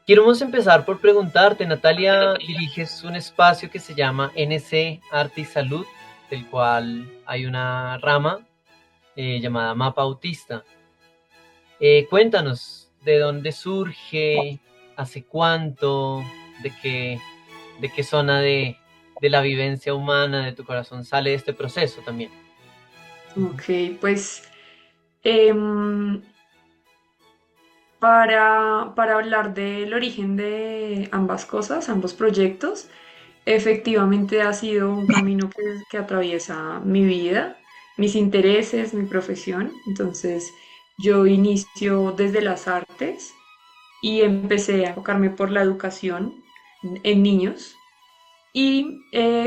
Queremos empezar por preguntarte, Natalia, diriges un espacio que se llama NC Arte y Salud, del cual hay una rama llamada Mapa Autista. Cuéntanos, ¿de dónde surge? ¿Hace cuánto? ¿De qué zona de la vivencia humana de tu corazón sale este proceso también? Ok, pues em, para hablar del origen de ambas cosas, ambos proyectos, efectivamente ha sido un camino que atraviesa mi vida, mis intereses, mi profesión. Entonces, yo inicio desde las artes y empecé a enfocarme por la educación en niños. Y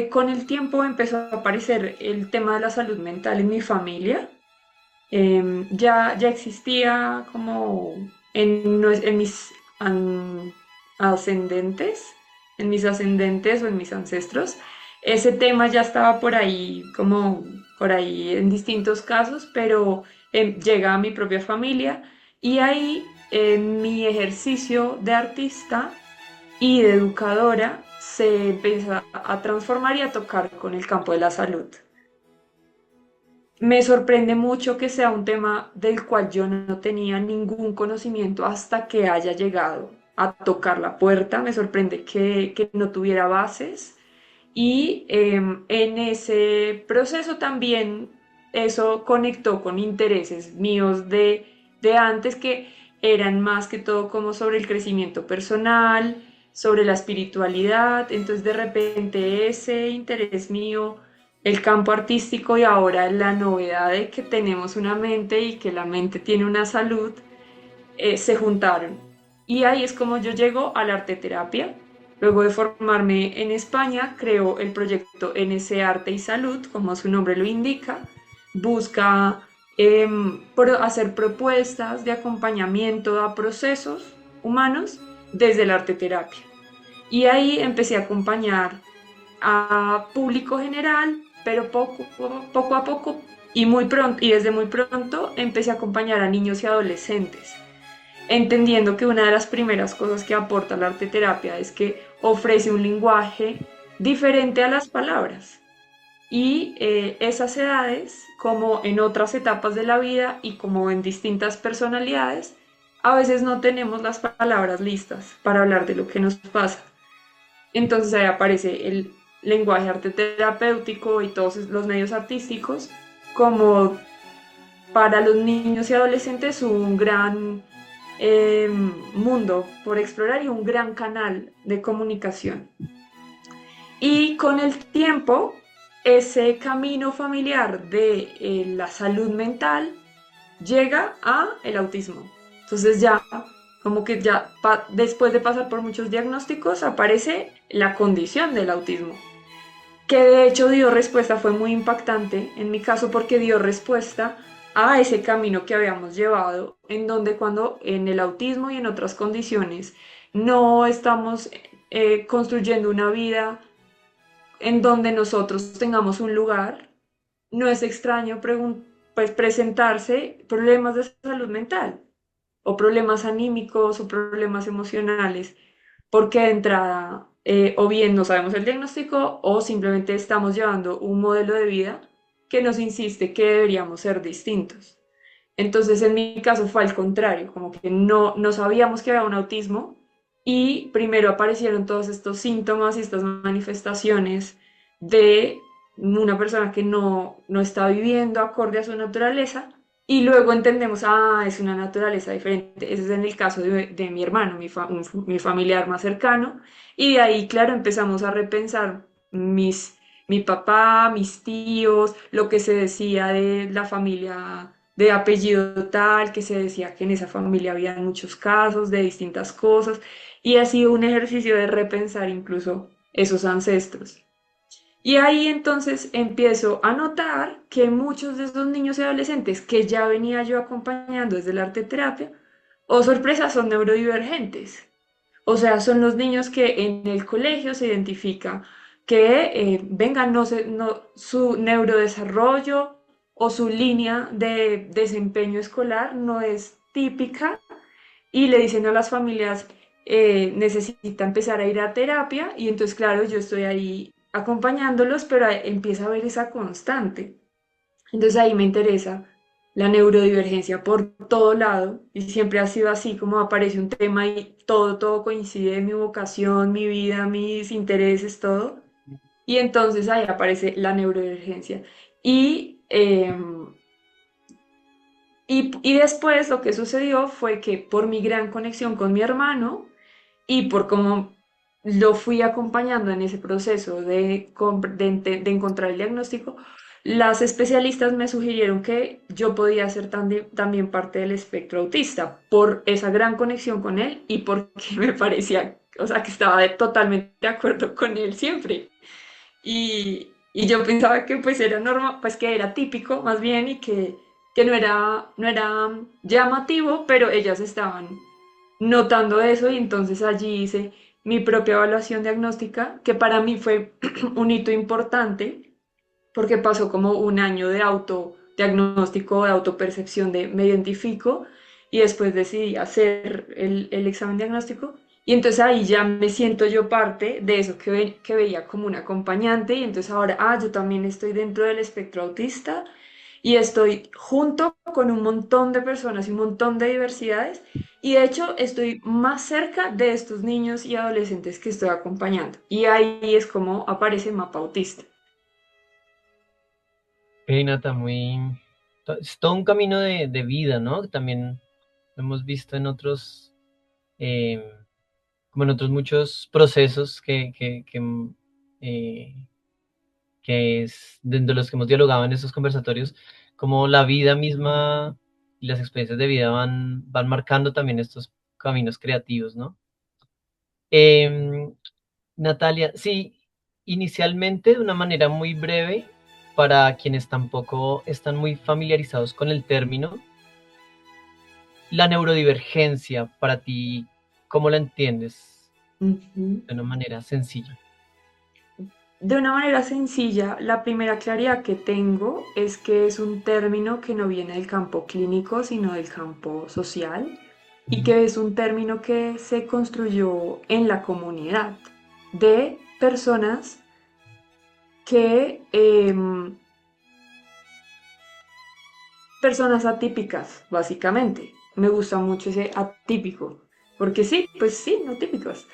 con el tiempo empezó a aparecer el tema de la salud mental en mi familia. Ya existía como en mis ascendentes, en mis ascendentes o en mis ancestros. Ese tema ya estaba por ahí, como por ahí en distintos casos, pero llega a mi propia familia y ahí en mi ejercicio de artista y de educadora se empieza a transformar y a tocar con el campo de la salud. Me sorprende mucho que sea un tema del cual yo no tenía ningún conocimiento hasta que haya llegado a tocar la puerta. Me sorprende que no tuviera bases y en ese proceso también eso conectó con intereses míos de antes que eran más que todo como sobre el crecimiento personal, sobre la espiritualidad. Entonces de repente ese interés mío, el campo artístico y ahora la novedad de que tenemos una mente y que la mente tiene una salud, se juntaron. Y ahí es como yo llego a la arte terapia. Luego de formarme en España, creo el proyecto NC Arte y Salud, como su nombre lo indica. Busca hacer propuestas de acompañamiento a procesos humanos desde la arte terapia. Y ahí empecé a acompañar a público general, pero poco a poco y muy pronto, y desde muy pronto empecé a acompañar a niños y adolescentes, entendiendo que una de las primeras cosas que aporta la arte terapia es que ofrece un lenguaje diferente a las palabras. Y esas edades, como en otras etapas de la vida y como en distintas personalidades, a veces no tenemos las palabras listas para hablar de lo que nos pasa. Entonces ahí aparece el lenguaje arte terapéutico y todos los medios artísticos como para los niños y adolescentes un gran mundo por explorar y un gran canal de comunicación. Y con el tiempo, ese camino familiar de la salud mental llega a el autismo. Entonces ya, como que ya después de pasar por muchos diagnósticos, aparece la condición del autismo, que de hecho dio respuesta, fue muy impactante en mi caso porque dio respuesta a ese camino que habíamos llevado, en donde cuando en el autismo y en otras condiciones no estamos construyendo una vida en donde nosotros tengamos un lugar, no es extraño pues, presentarse problemas de salud mental o problemas anímicos o problemas emocionales, porque de entrada o bien no sabemos el diagnóstico o simplemente estamos llevando un modelo de vida que nos insiste que deberíamos ser distintos. Entonces, en mi caso fue al contrario, como que no sabíamos que había un autismo y primero aparecieron todos estos síntomas y estas manifestaciones de una persona que no está viviendo acorde a su naturaleza y luego entendemos, es una naturaleza diferente. Ese es en el caso de mi hermano, mi familiar más cercano, y de ahí, claro, empezamos a repensar mi papá, mis tíos, lo que se decía de la familia de apellido tal, que se decía que en esa familia había muchos casos de distintas cosas, y ha sido un ejercicio de repensar incluso esos ancestros. Y ahí entonces empiezo a notar que muchos de esos niños y adolescentes que ya venía yo acompañando desde la arte terapia, oh sorpresa, son neurodivergentes. O sea, son los niños que en el colegio se identifica que, venga, su neurodesarrollo o su línea de desempeño escolar no es típica y le dicen a las familias, necesita empezar a ir a terapia y entonces, claro, yo estoy ahí acompañándolos, pero empieza a ver esa constante. Entonces ahí me interesa la neurodivergencia por todo lado y siempre ha sido así, como aparece un tema y todo coincide, mi vocación, mi vida, mis intereses, todo. Y entonces ahí aparece la neurodivergencia. Y, y después lo que sucedió fue que por mi gran conexión con mi hermano y por cómo lo fui acompañando en ese proceso de encontrar el diagnóstico, las especialistas me sugirieron que yo podía ser también parte del espectro autista por esa gran conexión con él y porque me parecía, o sea, que estaba totalmente de acuerdo con él siempre. Y yo pensaba que pues era normal, pues que era típico más bien y que no era llamativo, pero ellas estaban notando eso y entonces allí hice mi propia evaluación diagnóstica, que para mí fue un hito importante porque pasó como un año de autodiagnóstico, de autopercepción de me identifico y después decidí hacer el examen diagnóstico y entonces ahí ya me siento yo parte de eso que veía como un acompañante y entonces ahora, yo también estoy dentro del espectro autista y estoy junto con un montón de personas y un montón de diversidades y de hecho estoy más cerca de estos niños y adolescentes que estoy acompañando y ahí es como aparece Mapa Autista. Nata, es todo un camino de vida, ¿no? También lo hemos visto en otros, eh, como en otros muchos procesos eh, que es de los que hemos dialogado en estos conversatorios, como la vida misma y las experiencias de vida van marcando también estos caminos creativos, ¿no? Em, Natalia, sí, inicialmente de una manera muy breve, para quienes tampoco están muy familiarizados con el término, la neurodivergencia, para ti, ¿cómo la entiendes Ujú. de una manera sencilla? De una manera sencilla, la primera claridad que tengo es que es un término que no viene del campo clínico, sino del campo social, y Ujú. que es un término que se construyó en la comunidad de personas que, personas atípicas, básicamente. Me gusta mucho ese atípico, porque sí, pues sí, no típicos.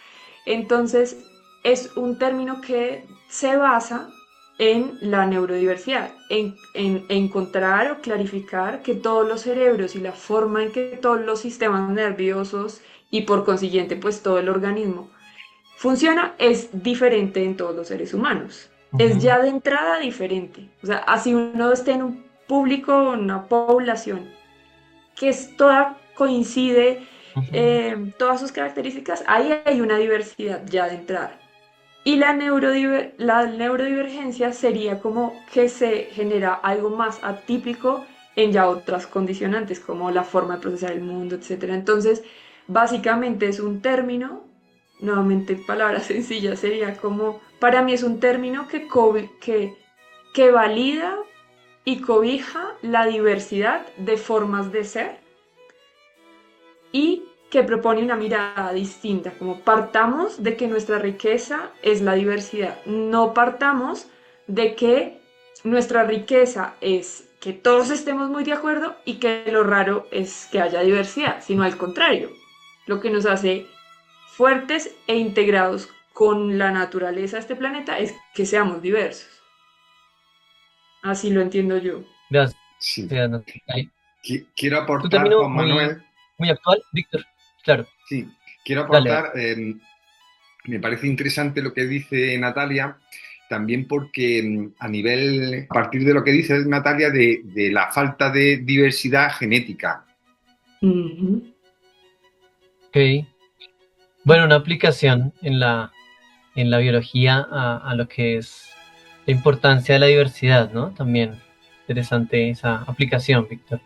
Entonces, es un término que se basa en la neurodiversidad, en encontrar o clarificar que todos los cerebros y la forma en que todos los sistemas nerviosos y por consiguiente pues todo el organismo funciona es diferente en todos los seres humanos. Es Ujú. ya de entrada diferente. O sea, así uno esté en un público, una población que es toda coincide, Ujú. todas sus características, ahí hay una diversidad ya de entrada. Y la neurodivergencia sería como que se genera algo más atípico en ya otras condicionantes, como la forma de procesar el mundo, etcétera. Entonces, básicamente es un término, nuevamente en palabras sencillas, sería como, para mí es un término que valida y cobija la diversidad de formas de ser y que propone una mirada distinta, como partamos de que nuestra riqueza es la diversidad, no partamos de que nuestra riqueza es que todos estemos muy de acuerdo y que lo raro es que haya diversidad, sino al contrario, lo que nos hace fuertes e integrados con la naturaleza de este planeta es que seamos diversos. Así lo entiendo yo. Gracias, Sí. Natalia. Quiero Tu aportar, término Juan muy, Manuel, muy actual, Víctor. Claro, sí, quiero dale, dale. aportar, me parece interesante lo que dice Natalia, también porque a partir de lo que dice Natalia, de la falta de diversidad genética. Ujú. Ok. Bueno, una aplicación en la biología a lo que es la importancia de la diversidad, ¿no? También interesante esa aplicación, Víctor.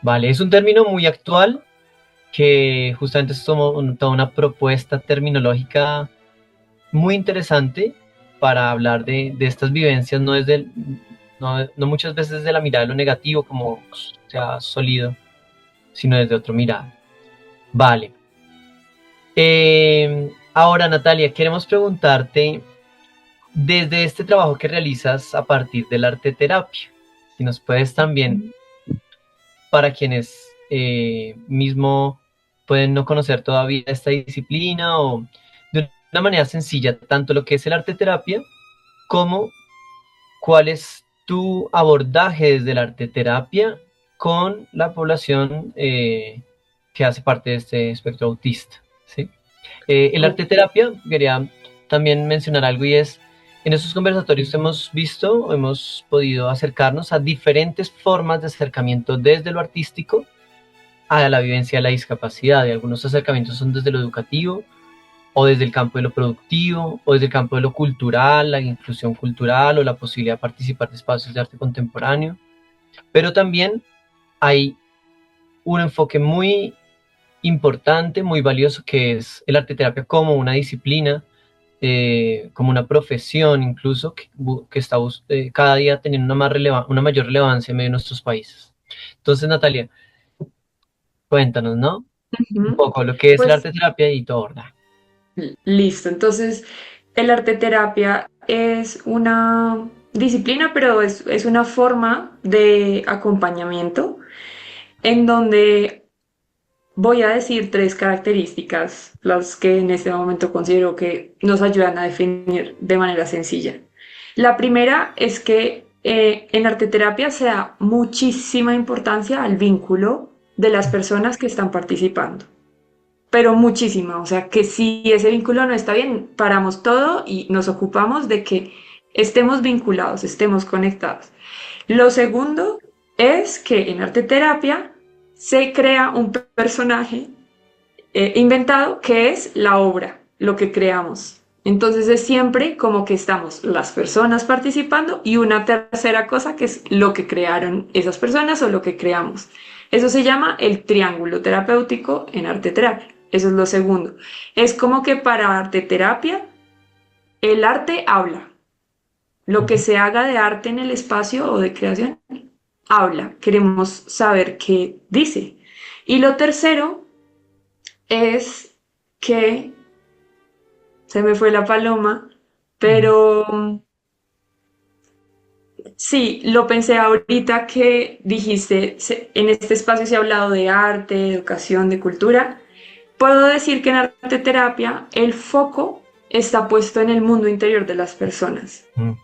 Vale, es un término muy actual que justamente es toda una propuesta terminológica muy interesante para hablar de estas vivencias, no muchas veces desde la mirada de lo negativo, como se ha solido, sino desde otro mirada. Vale. Ahora, Natalia, queremos preguntarte, desde este trabajo que realizas a partir del arte terapia, si nos puedes también, para quienes mismo pueden no conocer todavía esta disciplina o de una manera sencilla, tanto lo que es el arte terapia como cuál es tu abordaje desde la arte terapia con la población que hace parte de este espectro autista, ¿sí? El arte terapia, quería también mencionar algo y es, en estos conversatorios hemos visto, hemos podido acercarnos a diferentes formas de acercamiento desde lo artístico a la vivencia de la discapacidad. Y algunos acercamientos son desde lo educativo, o desde el campo de lo productivo, o desde el campo de lo cultural, la inclusión cultural o la posibilidad de participar de espacios de arte contemporáneo. Pero también hay un enfoque muy importante, muy valioso, que es el arte terapia como una disciplina, como una profesión incluso, que está cada día teniendo una mayor relevancia en medio de nuestros países. Entonces, Natalia, cuéntanos, ¿no? Un Ujú. poco lo que es el Pues arte terapia y todo, ¿verdad? listo. Entonces, el arte terapia es una disciplina, pero es una forma de acompañamiento en donde voy a decir tres características, las que en este momento considero que nos ayudan a definir de manera sencilla. La primera es que en arte terapia se da muchísima importancia al vínculo de las personas que están participando, pero muchísima, o sea que si ese vínculo no está bien, paramos todo y nos ocupamos de que estemos vinculados, estemos conectados. Lo segundo es que en arte terapia se crea un personaje inventado que es la obra, lo que creamos. Entonces es siempre como que estamos las personas participando y una tercera cosa que es lo que crearon esas personas o lo que creamos. Eso se llama el triángulo terapéutico en arte terapia. Eso es lo segundo. Es como que para arte terapia el arte habla. Lo que se haga de arte en el espacio o de creación habla. Queremos saber qué dice. Y lo tercero es que se me fue la paloma, pero sí, lo pensé ahorita que dijiste, en este espacio se ha hablado de arte, de educación, de cultura. Puedo decir que en arte terapia el foco está puesto en el mundo interior de las personas. Uh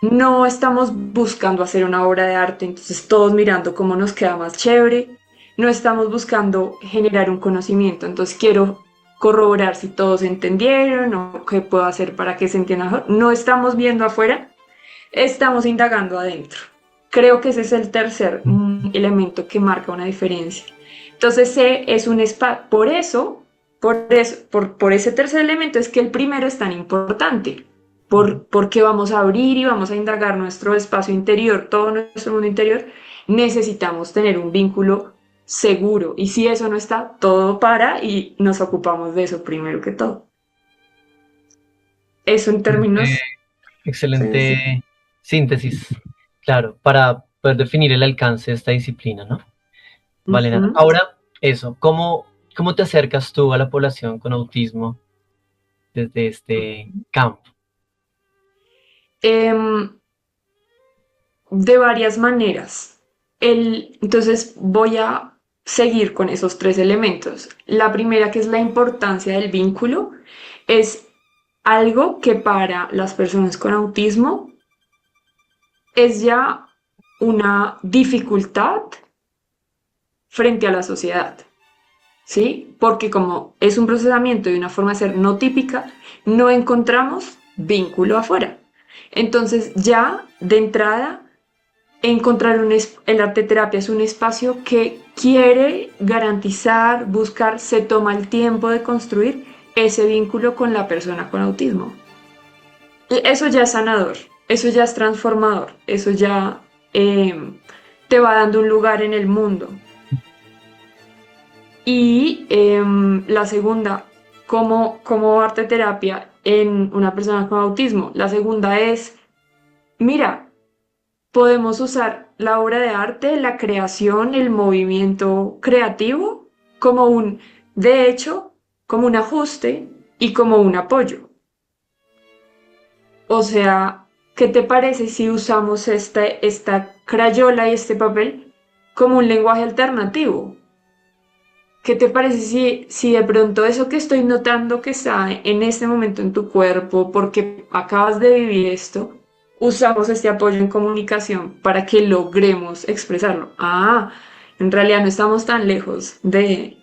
No estamos buscando hacer una obra de arte, entonces todos mirando cómo nos queda más chévere. No estamos buscando generar un conocimiento, entonces quiero corroborar si todos entendieron o qué puedo hacer para que se entienda mejor. No estamos viendo afuera, estamos indagando adentro. Creo que ese es el tercer elemento que marca una diferencia. Entonces, C es un espacio, por ese tercer elemento es que el primero es tan importante, porque vamos a abrir y vamos a indagar nuestro espacio interior, todo nuestro mundo interior, necesitamos tener un vínculo seguro. Y si eso no está, todo para y nos ocupamos de eso primero que todo. Eso en términos sencillos. Excelente síntesis, claro, para poder definir el alcance de esta disciplina, ¿no? Vale, Nat. Ujú. Ahora, eso, ¿cómo te acercas tú a la población con autismo desde este campo? Em, de varias maneras. Entonces voy a seguir con esos tres elementos. La primera, que es la importancia del vínculo, es algo que para las personas con autismo es ya una dificultad frente a la sociedad, ¿sí? Porque como es un procesamiento y una forma de ser no típica, no encontramos vínculo afuera. Entonces ya de entrada encontrar el arte terapia es un espacio que quiere garantizar, buscar, se toma el tiempo de construir ese vínculo con la persona con autismo. Y eso ya es sanador, eso ya es transformador, eso ya te va dando un lugar en el mundo. Y la segunda, como arte terapia en una persona con autismo. La segunda es, mira, podemos usar la obra de arte, la creación, el movimiento creativo como un, de hecho, como un ajuste y como un apoyo. O sea, ¿qué te parece si usamos esta crayola y este papel como un lenguaje alternativo? ¿Qué te parece si de pronto eso que estoy notando que está en este momento en tu cuerpo, porque acabas de vivir esto, usamos este apoyo en comunicación para que logremos expresarlo? Ah, en realidad no estamos tan lejos de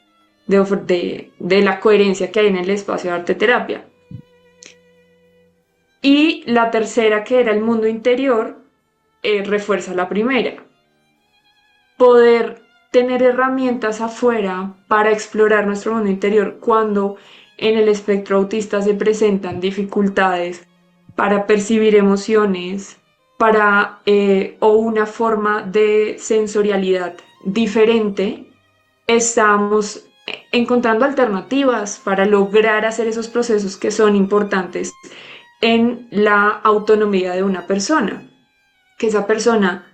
la coherencia que hay en el espacio de arte terapia. Y la tercera, que era el mundo interior, refuerza la primera. Poder tener herramientas afuera para explorar nuestro mundo interior cuando en el espectro autista se presentan dificultades para percibir emociones, o una forma de sensorialidad diferente, estamos encontrando alternativas para lograr hacer esos procesos que son importantes en la autonomía de una persona, que esa persona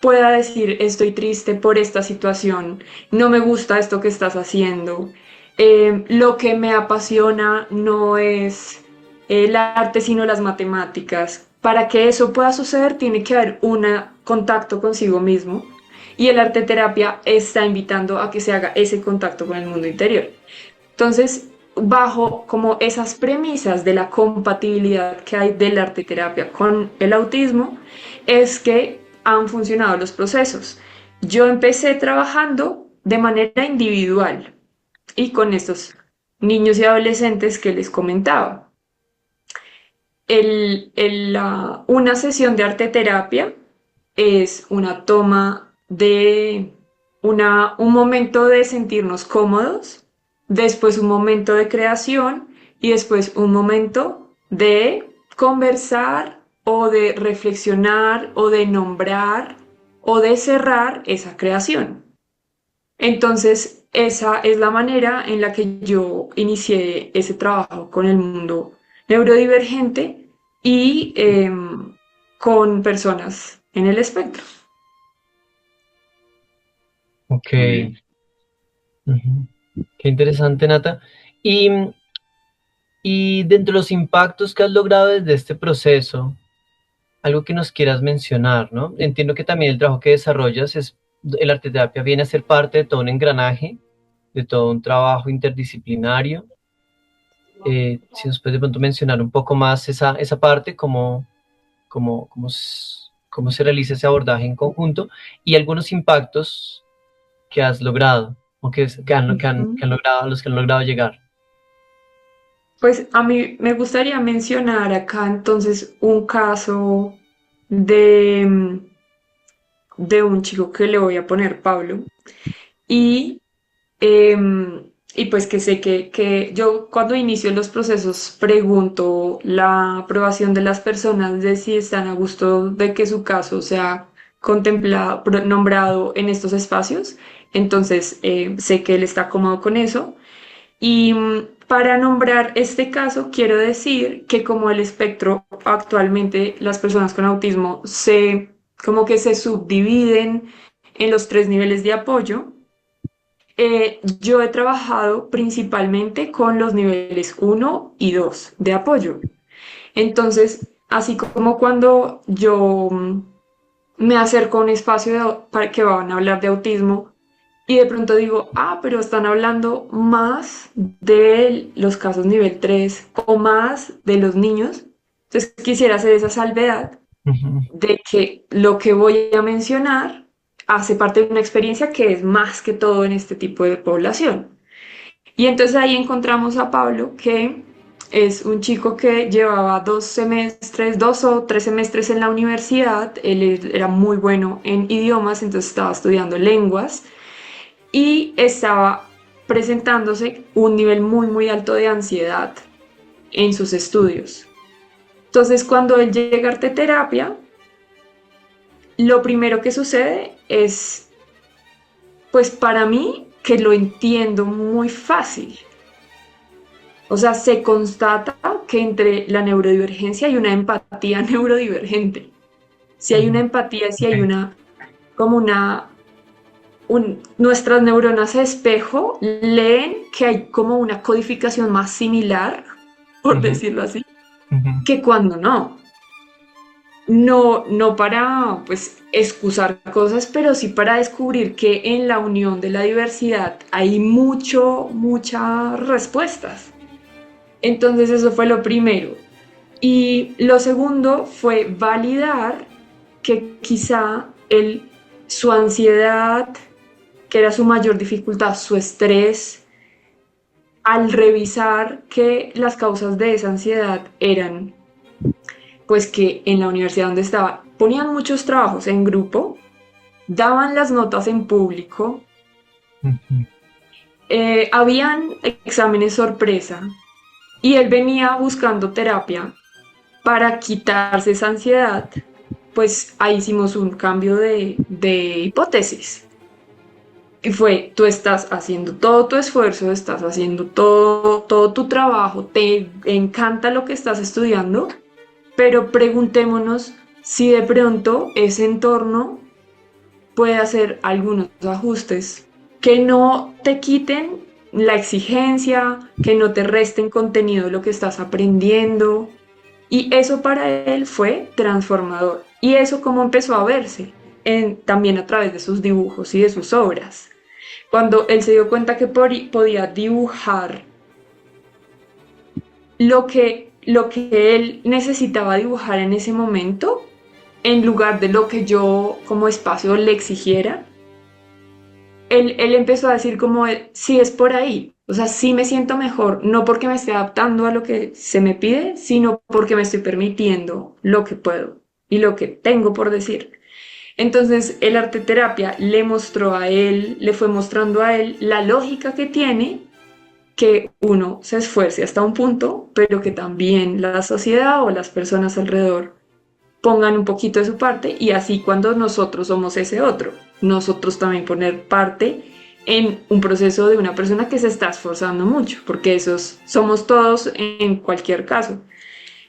pueda decir estoy triste por esta situación, no me gusta esto que estás haciendo, lo que me apasiona no es el arte sino las matemáticas. Para que eso pueda suceder tiene que haber un contacto consigo mismo y el arte terapia está invitando a que se haga ese contacto con el mundo interior. Entonces, bajo como esas premisas de la compatibilidad que hay del arte terapia con el autismo, es que han funcionado los procesos. Yo empecé trabajando de manera individual y con estos niños y adolescentes que les comentaba. Una sesión de arte terapia es una toma de un momento de sentirnos cómodos, después un momento de creación y después un momento de conversar o de reflexionar o de nombrar o de cerrar esa creación. Entonces, esa es la manera en la que yo inicié ese trabajo con el mundo neurodivergente y con personas en el espectro. Ok. Muy bien. Ujú. Qué interesante, Nata. Y, y dentro de los impactos que has logrado desde este proceso, algo que nos quieras mencionar, ¿no? Entiendo que también el trabajo que desarrollas el arte terapia viene a ser parte de todo un engranaje, de todo un trabajo interdisciplinario. Si nos puedes de pronto mencionar un poco más esa parte, cómo se realiza ese abordaje en conjunto y algunos impactos que has logrado o que han logrado, a los que han logrado llegar. Pues a mí me gustaría mencionar acá entonces un caso de, de un chico que le voy a poner Pablo y, y pues que sé que yo cuando inicio los procesos pregunto la aprobación de las personas de si están a gusto de que su caso sea contemplado, nombrado en estos espacios, entonces sé que él está cómodo con eso. Y para nombrar este caso, quiero decir que como el espectro actualmente, las personas con autismo como que se subdividen en los tres niveles de apoyo. Yo he trabajado principalmente con los niveles uno y 2 de apoyo. Entonces, así como cuando yo me acerco a un espacio para que van a hablar de autismo, y de pronto digo, pero están hablando más de los casos nivel 3 o más de los niños. Entonces quisiera hacer esa salvedad Ujú. de que lo que voy a mencionar hace parte de una experiencia que es más que todo en este tipo de población. Y entonces ahí encontramos a Pablo, que es un chico que llevaba 2 semestres, 2 o 3 semestres en la universidad. Él era muy bueno en idiomas, entonces estaba estudiando lenguas y estaba presentándose un nivel muy, muy alto de ansiedad en sus estudios. Entonces, cuando él llega a arte terapia, lo primero que sucede es, pues para mí, que lo entiendo muy fácil. O sea, se constata que entre la neurodivergencia hay una empatía neurodivergente. Si hay una empatía, si hay Ok. como una nuestras neuronas espejo leen que hay como una codificación más similar, por Ujú, decirlo así, ujú, que cuando no. No, no para pues excusar cosas, pero sí para descubrir que en la unión de la diversidad hay muchas respuestas. Entonces eso fue lo primero. Y lo segundo fue validar que quizá su ansiedad, que era su mayor dificultad, su estrés, al revisar que las causas de esa ansiedad eran, pues que en la universidad donde estaba ponían muchos trabajos en grupo, daban las notas en público, ujú. habían exámenes sorpresa y él venía buscando terapia para quitarse esa ansiedad. Pues ahí hicimos un cambio de hipótesis. Y fue, tú estás haciendo todo tu esfuerzo, estás haciendo todo tu trabajo, te encanta lo que estás estudiando, pero preguntémonos si de pronto ese entorno puede hacer algunos ajustes que no te quiten la exigencia, que no te resten contenido de lo que estás aprendiendo. Y eso para él fue transformador. Y eso como empezó a verse también a través de sus dibujos y de sus obras. Cuando él se dio cuenta que podía dibujar lo que él necesitaba dibujar en ese momento, en lugar de lo que yo como espacio le exigiera, él empezó a decir como, sí es por ahí, o sea, sí me siento mejor, no porque me esté adaptando a lo que se me pide, sino porque me estoy permitiendo lo que puedo y lo que tengo por decir. Entonces, el arte terapia le mostró a él, le fue mostrando a él la lógica que tiene que uno se esfuerce hasta un punto, pero que también la sociedad o las personas alrededor pongan un poquito de su parte y así cuando nosotros somos ese otro, nosotros también poner parte en un proceso de una persona que se está esforzando mucho, porque esos somos todos en cualquier caso.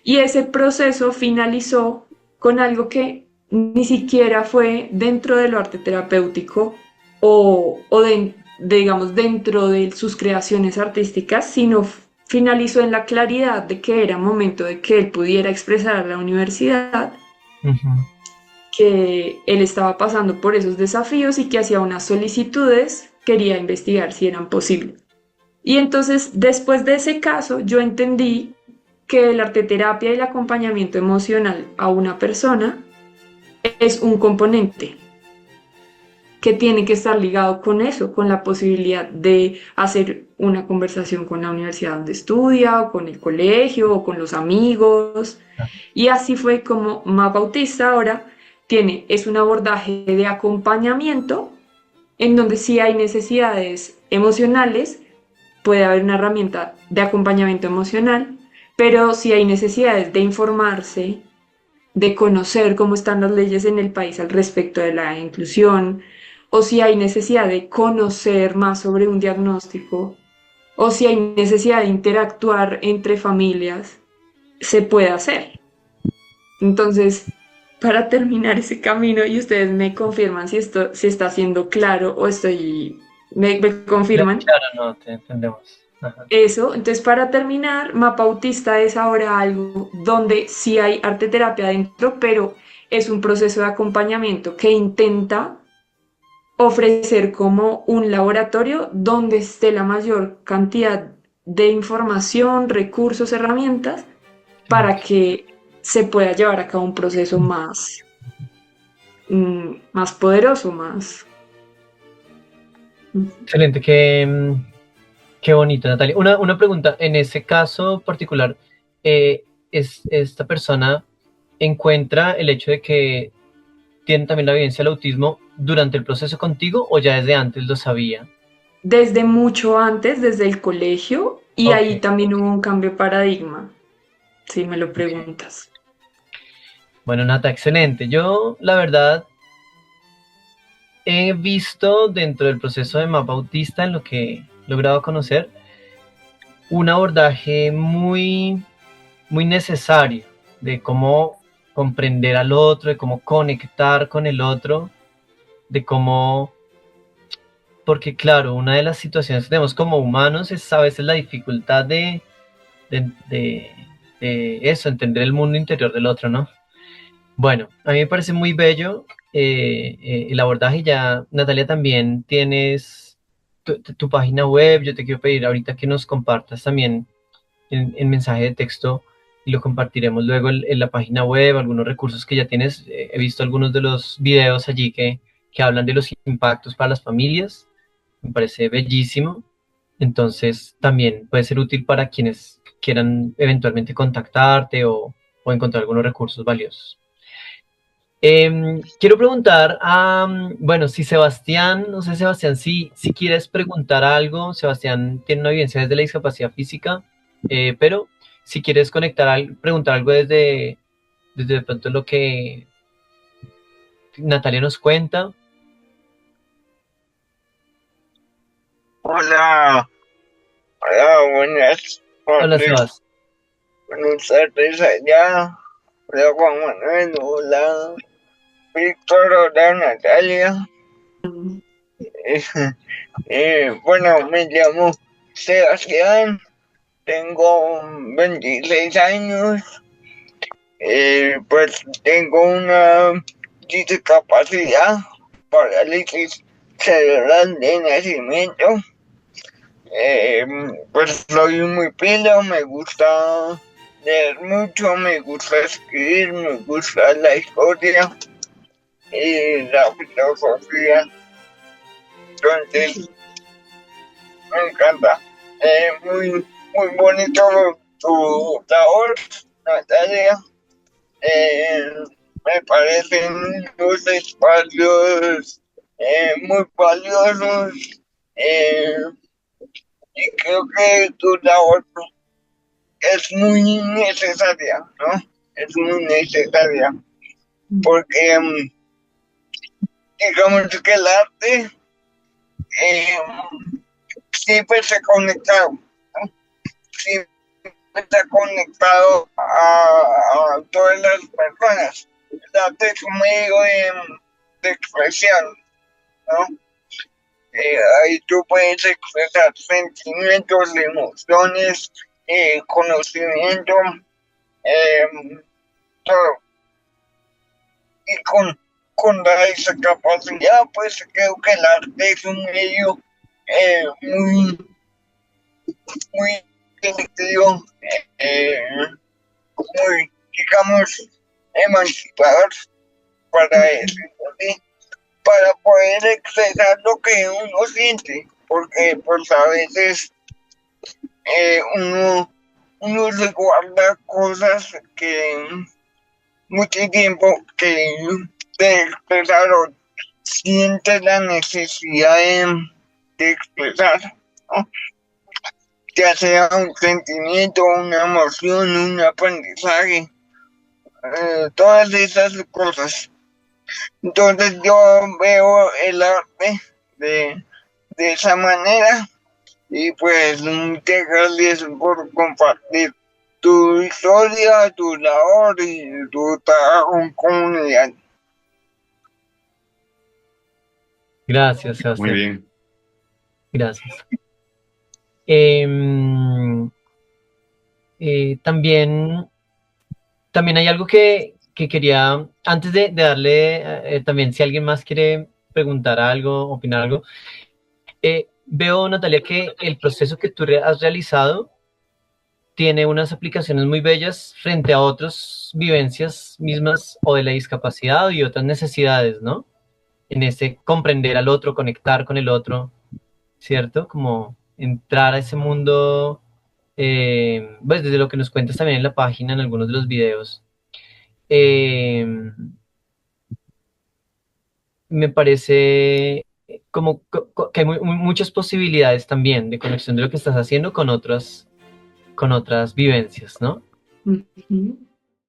Y ese proceso finalizó con algo que ni siquiera fue dentro de lo arte terapéutico digamos, dentro de sus creaciones artísticas, sino finalizó en la claridad de que era momento de que él pudiera expresar a la universidad Ujú. que él estaba pasando por esos desafíos y que hacía unas solicitudes, quería investigar si eran posibles. Y entonces, después de ese caso, yo entendí que el arteterapia y el acompañamiento emocional a una persona es un componente que tiene que estar ligado con eso, con la posibilidad de hacer una conversación con la universidad donde estudia, o con el colegio, o con los amigos. Y así fue como Mapa Autista ahora es un abordaje de acompañamiento en donde si hay necesidades emocionales, puede haber una herramienta de acompañamiento emocional, pero si hay necesidades de informarse, de conocer cómo están las leyes en el país al respecto de la inclusión, o si hay necesidad de conocer más sobre un diagnóstico, o si hay necesidad de interactuar entre familias, se puede hacer. Entonces, para terminar ese camino, y ustedes me confirman si está siendo claro o me confirman, Claro, no, te entendemos. Ajá. eso, entonces para terminar, Mapa Autista es ahora algo donde sí hay arte terapia dentro, pero es un proceso de acompañamiento que intenta ofrecer como un laboratorio donde esté la mayor cantidad de información, recursos, herramientas para Excelente. que se pueda llevar a cabo un proceso más poderoso, más... Excelente, qué bonito, Natalia. Una pregunta, en ese caso particular, ¿esta persona encuentra el hecho de que tiene también la vivencia del autismo durante el proceso contigo o ya desde antes lo sabía? Desde mucho antes, desde el colegio, y Ok, ahí también hubo un cambio de paradigma, si me lo ok. preguntas. Bueno, Nata, excelente. Yo, la verdad, he visto dentro del proceso de mapa autista, en lo que he logrado conocer, un abordaje muy necesario de cómo comprender al otro, de cómo conectar con el otro, de cómo porque claro, una de las situaciones que tenemos como humanos es a veces la dificultad de, de- de eso, entender el mundo interior del otro, ¿no? Bueno, a mí me parece muy bello el abordaje. Ya, Natalia, también tienes tu página web. Yo te quiero pedir ahorita que nos compartas también en mensaje de texto y lo compartiremos luego en la página web, algunos recursos que ya tienes. He visto algunos de los videos allí que hablan de los impactos para las familias. Me parece bellísimo. Entonces, también puede ser útil para quienes quieran eventualmente contactarte o encontrar algunos recursos valiosos. Quiero preguntar bueno, si Sebastián, no sé, Sebastián, si quieres preguntar algo. Sebastián tiene una evidencia desde la discapacidad física, pero si quieres preguntar algo desde de pronto lo que Natalia nos cuenta. Hola, hola, buenas Hola, tardes, Sebas. buenas tardes allá. Hola Juan Manuel, hola Víctor, hola Natalia. Eh, bueno, me llamo Sebastián, tengo 26 años, pues tengo una discapacidad, parálisis cerebral de nacimiento. Pues soy muy pilo, me gusta leer mucho, me gusta escribir, me gusta la historia y la filosofía. Entonces, me encanta. Muy bonito tu labor, Natalia. Eh, Me parecen los espacios muy valiosos. eh, y creo que tu labor es muy necesaria, ¿no? Es muy necesaria porque digamos que el arte eh, siempre se conecta, ¿no? Siempre está conectado a todas las personas. El arte es un medio de expresión, ¿no? Ahí tú puedes expresar sentimientos, emociones, conocimiento, todo. Y con la discapacidad, pues creo que el arte es un medio muy, muy efectivo, muy, digamos, emancipador para eso, ¿sí? Para poder expresar lo que uno siente, porque pues a veces uno se guarda cosas que mucho tiempo que de expresar o siente la necesidad de expresar, ¿no? Ya sea un sentimiento, una emoción, un aprendizaje, todas esas cosas. Entonces yo veo el arte de esa manera y pues muchas gracias por compartir tu historia, tu labor y tu trabajo en comunidad. Gracias, Muy Sebastián. bien. Gracias. También hay algo que quería, antes de darle, también si alguien más quiere preguntar algo, opinar algo. Veo, Natalia, que el proceso que tú has realizado tiene unas aplicaciones muy bellas frente a otras vivencias mismas o de la discapacidad y otras necesidades, ¿no? En ese comprender al otro, conectar con el otro, ¿cierto? Como entrar a ese mundo, pues desde lo que nos cuentas también en la página, en algunos de los videos. Eh, Me parece como que hay muchas posibilidades también de conexión de lo que estás haciendo con otras vivencias, ¿no? Ujú.